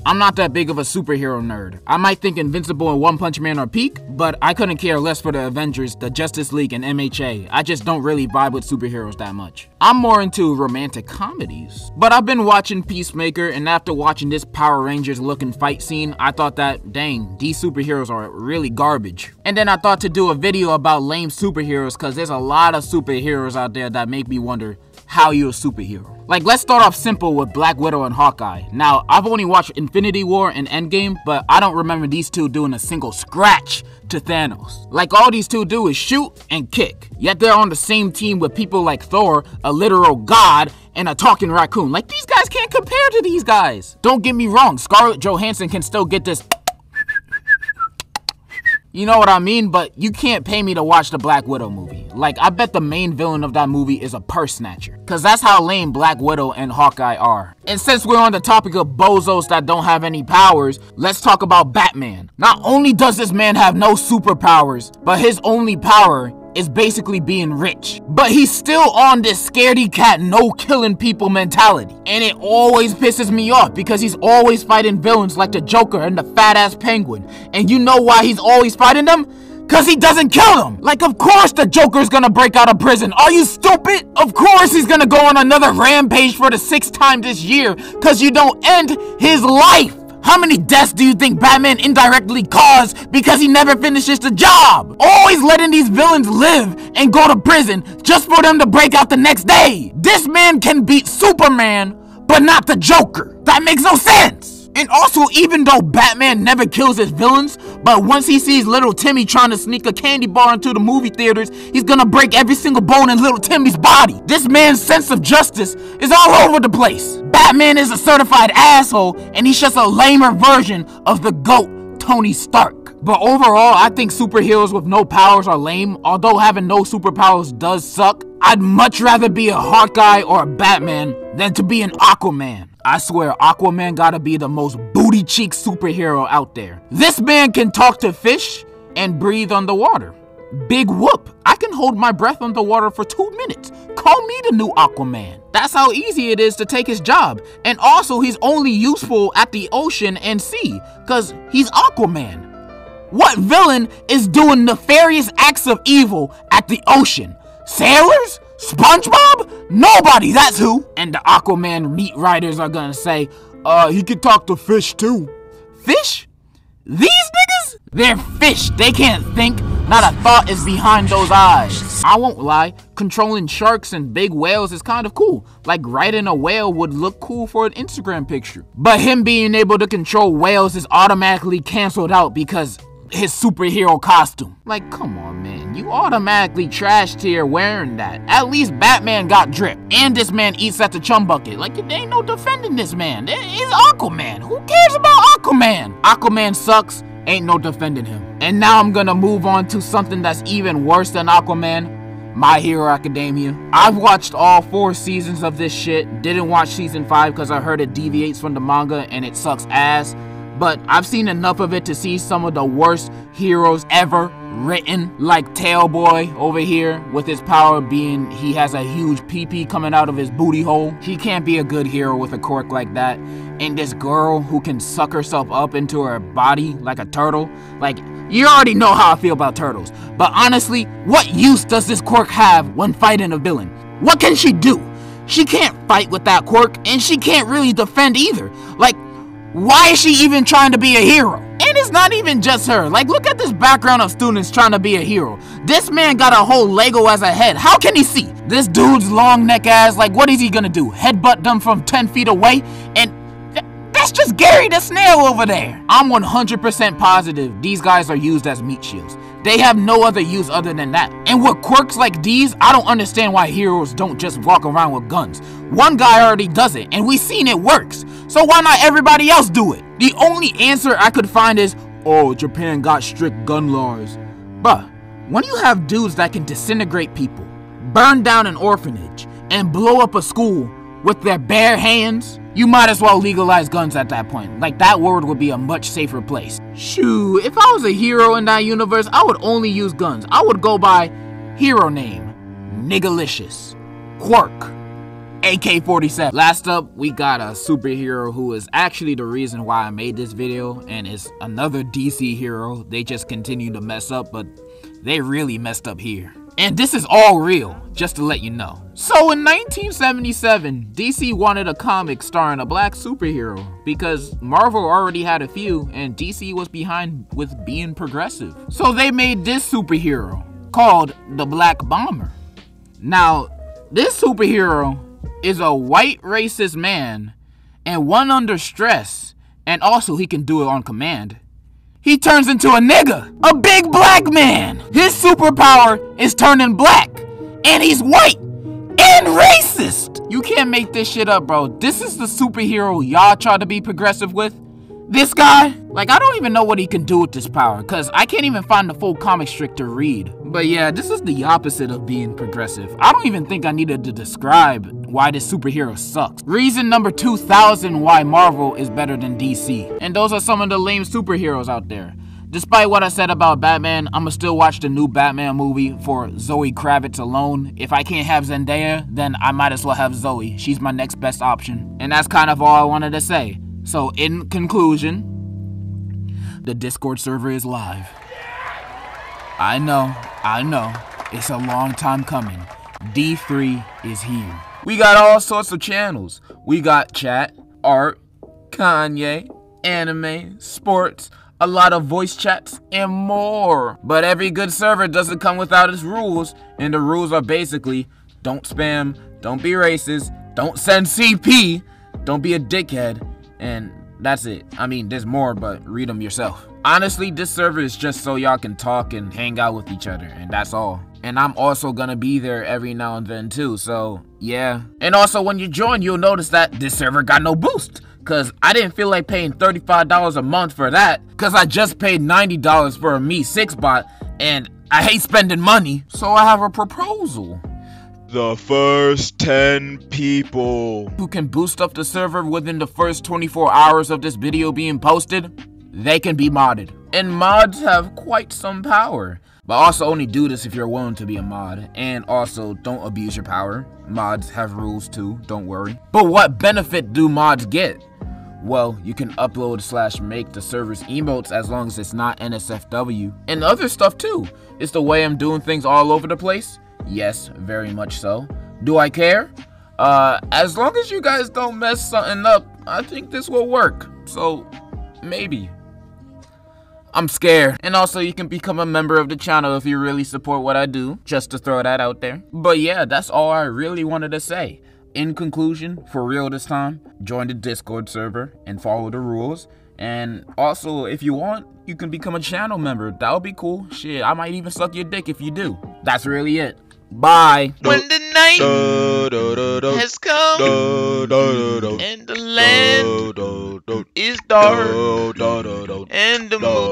I'm not that big of a superhero nerd. I might think Invincible and One Punch Man are peak, but I couldn't care less for the Avengers, the Justice League, and MHA. I just don't really vibe with superheroes that much. I'm more into romantic comedies. But I've been watching Peacemaker, and after watching this Power Rangers looking fight scene, I thought that, dang, these superheroes are really garbage. And then I thought to do a video about lame superheroes, cause there's a lot of superheroes out there that make me wonder how you're a superhero. Like, let's start off simple with Black Widow and Hawkeye. Now, I've only watched Infinity War and Endgame, but I don't remember these two doing a single scratch to Thanos. Like, all these two do is shoot and kick. Yet they're on the same team with people like Thor, a literal god, and a talking raccoon. Like, these guys can't compare to these guys. Don't get me wrong, Scarlett Johansson can still get this, you know what I mean? But you can't pay me to watch the Black Widow movie. Like, I bet the main villain of that movie is a purse snatcher. Cause that's how lame Black Widow and Hawkeye are. And since we're on the topic of bozos that don't have any powers, let's talk about Batman. Not only does this man have no superpowers, but his only power is basically being rich. But he's still on this scaredy cat, no killing people mentality. And it always pisses me off because he's always fighting villains like the Joker and the fat ass Penguin. And you know why he's always fighting them? Cause he doesn't kill them. Like, of course the Joker's gonna break out of prison. Are you stupid? Of course he's gonna go on another rampage for the 6th time this year, cause you don't end his life. How many deaths do you think Batman indirectly caused because he never finishes the job? Always letting these villains live and go to prison just for them to break out the next day. This man can beat Superman, but not the Joker. That makes no sense. And also, even though Batman never kills his villains, but once he sees little Timmy trying to sneak a candy bar into the movie theaters, he's gonna break every single bone in little Timmy's body. This man's sense of justice is all over the place. Batman is a certified asshole, and he's just a lamer version of the GOAT, Tony Stark. But overall, I think superheroes with no powers are lame. Although having no superpowers does suck, I'd much rather be a Hawkeye or a Batman than to be an Aquaman. I swear, Aquaman gotta be the most booty cheek superhero out there. This man can talk to fish and breathe underwater. Big whoop. I can hold my breath underwater for 2 minutes. Call me the new Aquaman. That's how easy it is to take his job. And also, he's only useful at the ocean and sea, cause he's Aquaman. What villain is doing nefarious acts of evil at the ocean? Sailors? SpongeBob? Nobody, that's who. And the Aquaman meat riders are gonna say, he can talk to fish too. Fish? These niggas? They're fish. They can't think. Not a thought is behind those eyes. I won't lie, controlling sharks and big whales is kind of cool. Like, riding a whale would look cool for an Instagram picture. But him being able to control whales is automatically canceled out because his superhero costume. Like, come on, man. You automatically trashed here wearing that. At least Batman got drip. And this man eats at the chum bucket. Like, there ain't no defending this man. It's Aquaman. Who cares about Aquaman? Aquaman sucks. Ain't no defending him. And now I'm gonna move on to something that's even worse than Aquaman. My Hero Academia. I've watched all 4 seasons of this shit. Didn't watch season 5 because I heard it deviates from the manga and it sucks ass. But I've seen enough of it to see some of the worst heroes ever written. Like Tailboy over here, with his power being he has a huge pee-pee coming out of his booty hole. He can't be a good hero with a quirk like that. And this girl who can suck herself up into her body like a turtle. Like, you already know how I feel about turtles. But honestly, what use does this quirk have when fighting a villain? What can she do? She can't fight with that quirk, and she can't really defend either. Like, why is she even trying to be a hero? And it's not even just her. Like, look at this background of students trying to be a hero. This man got a whole Lego as a head. How can he see? This dude's long neck ass, like, what is he gonna do? Headbutt them from 10 feet away? And that's just Gary the Snail over there. I'm 100% positive these guys are used as meat shields. They have no other use other than that. And with quirks like these, I don't understand why heroes don't just walk around with guns. One guy already does it, and we've seen it works. So why not everybody else do it? The only answer I could find is, oh, Japan got strict gun laws. But when you have dudes that can disintegrate people, burn down an orphanage, and blow up a school with their bare hands, you might as well legalize guns at that point. Like, that world would be a much safer place. Shoo, if I was a hero in that universe, I would only use guns. I would go by hero name, Niggalicious, quirk, AK-47. Last up, we got a superhero who is actually the reason why I made this video, and it's another DC hero. They just continue to mess up, but they really messed up here. And this is all real, just to let you know. So in 1977, DC wanted a comic starring a black superhero because Marvel already had a few and DC was behind with being progressive. So they made this superhero called the Black Bomber. Now, this superhero is a white racist man and one under stress, and also he can do it on command. He turns into a nigga, a big black man. His superpower is turning black, and he's white and racist. You can't make this shit up, bro. This is the superhero y'all try to be progressive with. This guy, like, I don't even know what he can do with this power, because I can't even find the full comic strip to read. But yeah, this is the opposite of being progressive. I don't even think I needed to describe why this superhero sucks. Reason number 2000 why Marvel is better than DC. And those are some of the lame superheroes out there. Despite what I said about Batman, I'ma still watch the new Batman movie for Zoe Kravitz alone. If I can't have Zendaya, then I might as well have Zoe. She's my next best option. And that's kind of all I wanted to say. So in conclusion, the Discord server is live. I know, it's a long time coming. D3 is here. We got all sorts of channels. We got chat, art, Kanye, anime, sports, a lot of voice chats, and more. But every good server doesn't come without its rules, and the rules are basically, don't spam, don't be racist, don't send CP, don't be a dickhead, and that's it. I mean, there's more, but read them yourself. Honestly, this server is just so y'all can talk and hang out with each other, and that's all. And I'm also gonna be there every now and then too, so yeah. And also when you join, you'll notice that this server got no boost, cause I didn't feel like paying $35 a month for that, cause I just paid $90 for a Me 6 bot, and I hate spending money. So I have a proposal. The first 10 people who can boost up the server within the first 24 hours of this video being posted, they can be modded. And mods have quite some power. But also only do this if you're willing to be a mod. And also don't abuse your power. Mods have rules too, don't worry. But what benefit do mods get? Well, you can upload / make the server's emotes as long as it's not NSFW. And other stuff too. It's the way I'm doing things all over the place. Yes, very much so. Do I care? As long as you guys don't mess something up, I think this will work. So, maybe. I'm scared. And also, you can become a member of the channel if you really support what I do. Just to throw that out there. But yeah, that's all I really wanted to say. In conclusion, for real this time, join the Discord server and follow the rules. And also, if you want, you can become a channel member. That would be cool. Shit, I might even suck your dick if you do. That's really it. Bye. When the night has come and the land is dark and the moon